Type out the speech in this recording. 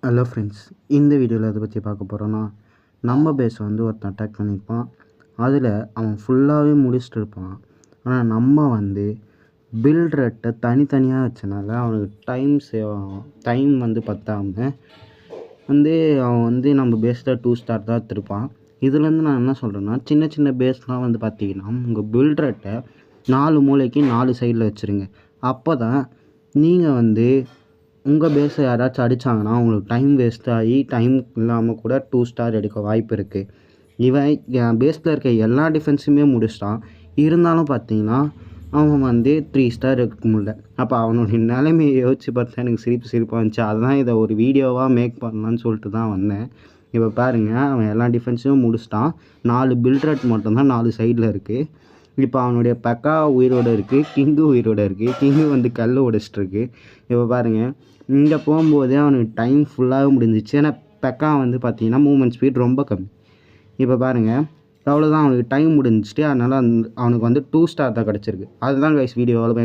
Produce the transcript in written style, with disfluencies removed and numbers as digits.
Hello friends, இந்த வீடியோவில் எதை பற்றி பார்க்க போகிறோன்னா, நம்ம பேஸை வந்து ஒருத்தன் அட்டாக் பண்ணியிருப்பான். அதில் அவன் ஃபுல்லாகவே முடிச்சுட்டு இருப்பான். ஆனால் நம்ம வந்து பில்ட் ரேட்டை தனித்தனியாக வச்சனால அவனுக்கு டைம் சேவ் ஆகும். டைம் வந்து பத்தாமல் வந்து அவன் வந்து நம்ம பேஸில் 2 ஸ்டார் தான் எடுத்திருப்பான். இதுலேருந்து நான் என்ன சொல்கிறேன்னா, சின்ன சின்ன பேஸ்லாம் வந்து பார்த்திங்கன்னா உங்கள் பில்ட் ரேட்டை 4 மூலைக்கு 4 சைடில் வச்சுருங்க. அப்போ தான் நீங்கள் வந்து உங்கள் பேஸை யாராச்சும் அடித்தாங்கன்னா உங்களுக்கு டைம் வேஸ்ட் ஆகி டைம் இல்லாமல் கூட 2 ஸ்டார் எடுக்க வாய்ப்பு இருக்குது. இவன் என் பேஸில் இருக்க எல்லா டிஃபென்ஸுமே முடிச்சிட்டான். இருந்தாலும் பார்த்தீங்கன்னா அவன் வந்து 3 ஸ்டார் எடுக்க முடியல. அப்போ அவனுடைய நிலைமையை யோசிச்சு பார்த்தா எனக்கு சிரிப்பாக இருந்துச்சு. அதுதான் இதை ஒரு வீடியோவாக மேக் பண்ணலான்னு சொல்லிட்டு தான் வந்தேன். இப்போ பாருங்கள், அவன் எல்லா டிஃபென்ஸும் முடிச்சிட்டான். 4 பில்ட் ரேட் மட்டும்தான் 4 சைடில் இருக்குது. இப்போ அவனுடைய பக்கா உயிரோடு இருக்குது, கிங்கு உயிரோடு இருக்குது. கிங்கு வந்து கல் உடைச்சிட்ருக்கு. இப்போ பாருங்கள், இங்கே போகும்போதே அவனுக்கு டைம் ஃபுல்லாகவே முடிஞ்சிச்சு. ஏன்னா பெக்கா வந்து பார்த்திங்கன்னா மூவ்மெண்ட் ஸ்பீட் ரொம்ப கம்மி. இப்போ பாருங்கள், அவ்வளோதான், அவனுக்கு டைம் முடிஞ்சிட்டு. அதனால் அவனுக்கு வந்து 2 ஸ்டார் தான் கிடச்சிருக்கு. அதுதான் கைஸ் வீடியோவில்